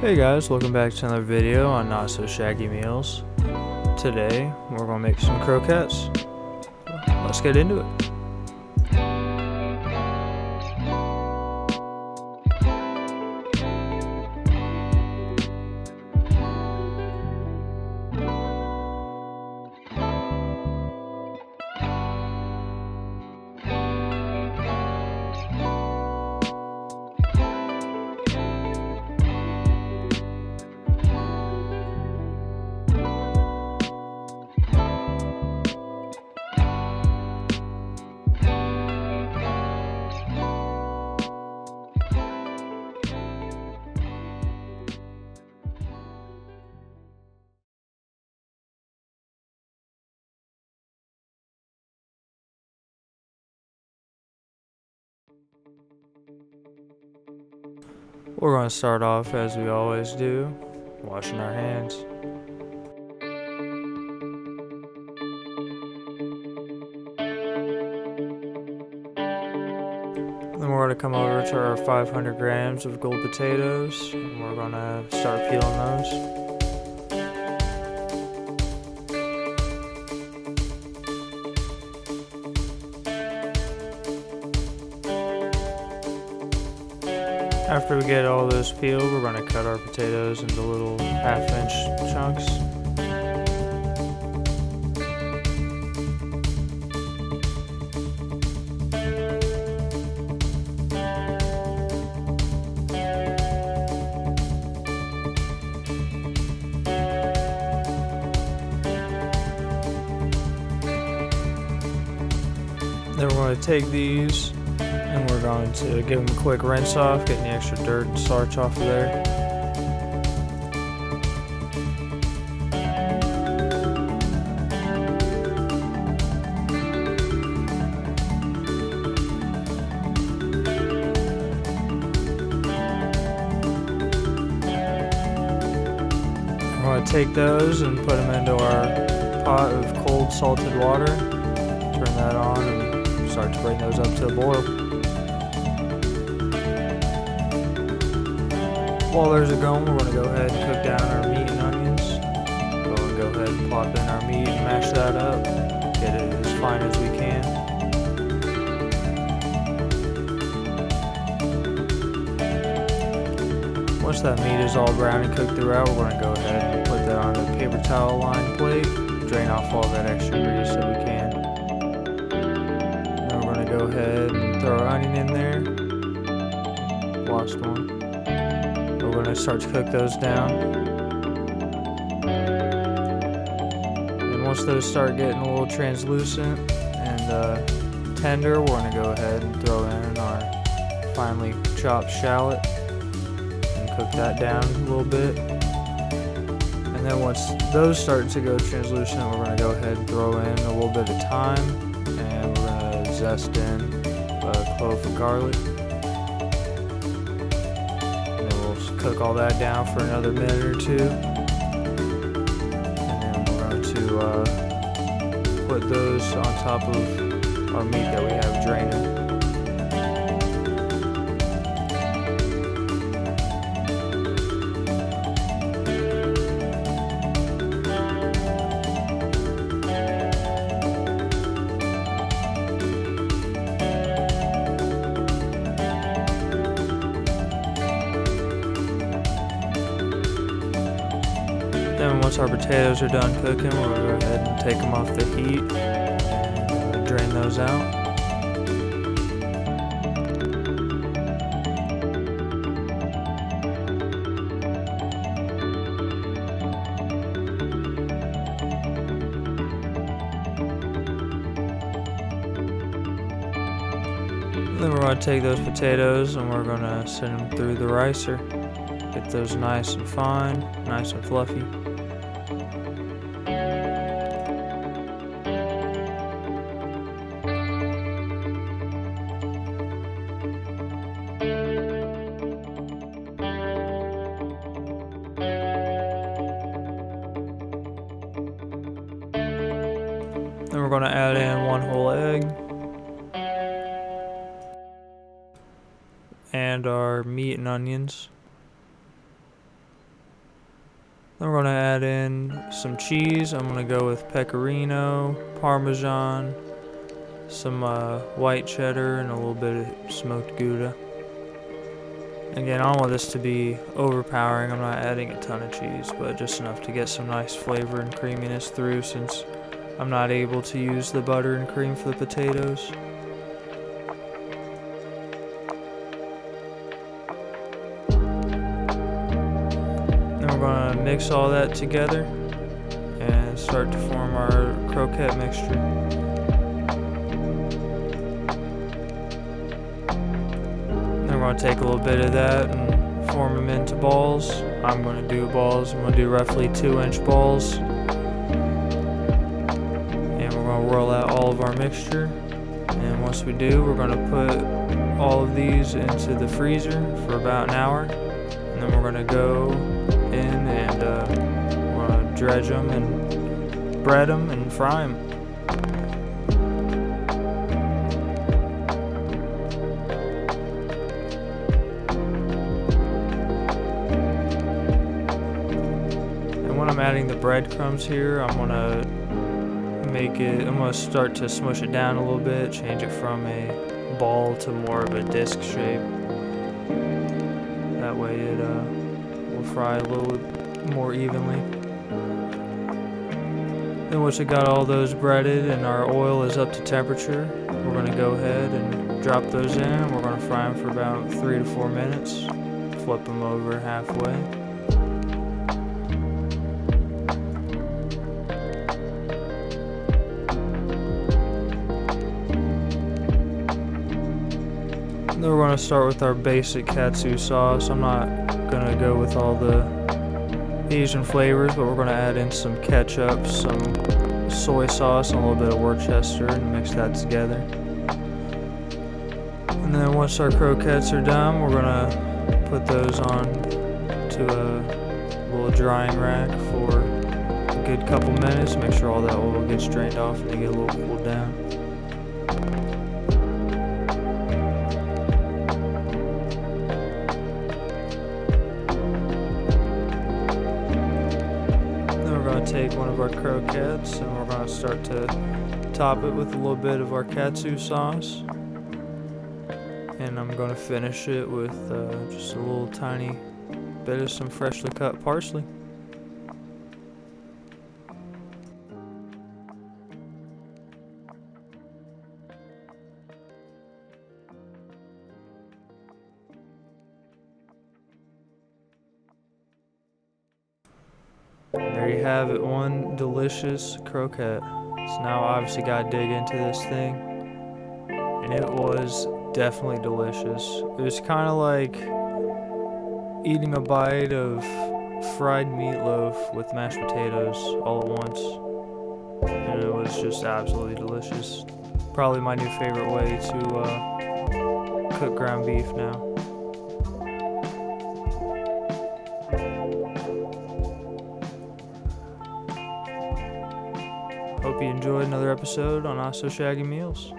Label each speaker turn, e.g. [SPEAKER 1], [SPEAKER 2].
[SPEAKER 1] Hey guys, welcome back to another video on Not So Shaggy Meals. Today, we're going to make some croquettes. Let's get into it. We're going to start off as we always do, washing our hands. Then we're going to come over to our 500 grams of gold potatoes, and we're going to start peeling those. After we get all those peeled, we're going to cut our potatoes into little half-inch chunks. Then we're going to take these and we're going to give them a quick rinse off, getting the extra dirt and starch off of there. We're going to take those and put them into our pot of cold salted water. Turn that on and start to bring those up to a boil. While there's a going, we're going to go ahead and cook down our meat and onions. We're going to go ahead and plop in our meat and mash that up. Get it as fine as we can. Once that meat is all brown and cooked throughout, we're going to go ahead and put that on a paper towel lined plate. Drain off all that extra grease that we can. Then we're going to go ahead and throw our onion in there. Lost one. We're going to start to cook those down. And once those start getting a little translucent and tender, we're going to go ahead and throw in our finely chopped shallot and cook that down a little bit. And then once those start to go translucent, we're going to go ahead and throw in a little bit of thyme, and we're going to zest in a clove of garlic. Cook all that down for another minute or two, and then we're going to put those on top of our meat that we have draining. Then once our potatoes are done cooking, we'll go ahead and take them off the heat and drain those out. Then we're going to take those potatoes and we're going to send them through the ricer. Get those nice and fine, nice and fluffy. Then we're going to add in 1 whole egg and our meat and onions. Then we're going to add in some cheese. I'm going to go with pecorino, parmesan, some white cheddar, and a little bit of smoked Gouda. Again, I don't want this to be overpowering. I'm not adding a ton of cheese, but just enough to get some nice flavor and creaminess through, since I'm not able to use the butter and cream for the potatoes. We're going to mix all that together and start to form our croquette mixture. Then we're going to take a little bit of that and form them into balls. I'm going to do balls. I'm going to do roughly 2-inch balls. And we're going to roll out all of our mixture. And once we do, we're going to put all of these into the freezer for about an hour. And then we're going to go in and we're going to dredge them and bread them and fry them. And when I'm adding the breadcrumbs here, I'm going to start to smush it down a little bit, change it from a ball to more of a disc shape. That way it will fry a little more evenly. Then once we got all those breaded and our oil is up to temperature, we're going to go ahead and drop those in. We're going to fry them for about 3 to 4 minutes. Flip them over halfway. Then we're going to start with our basic katsu sauce. I'm not going to go with all the Asian flavors, but we're going to add in some ketchup, some soy sauce, and a little bit of Worcester, and mix that together. And then once our croquettes are done, we're going to put those on to a little drying rack for a good couple minutes. Make sure all that oil gets drained off and they get a little cooled down. Take one of our croquettes and we're going to start to top it with a little bit of our katsu sauce, and I'm going to finish it with just a little tiny bit of some freshly cut parsley. There you have it, one delicious croquette. So now obviously got to dig into this thing, and it was definitely delicious. It was kind of like eating a bite of fried meatloaf with mashed potatoes all at once, and it was just absolutely delicious. Probably my new favorite way to cook ground beef now. Hope you enjoyed another episode on Not So Shaggy Meals.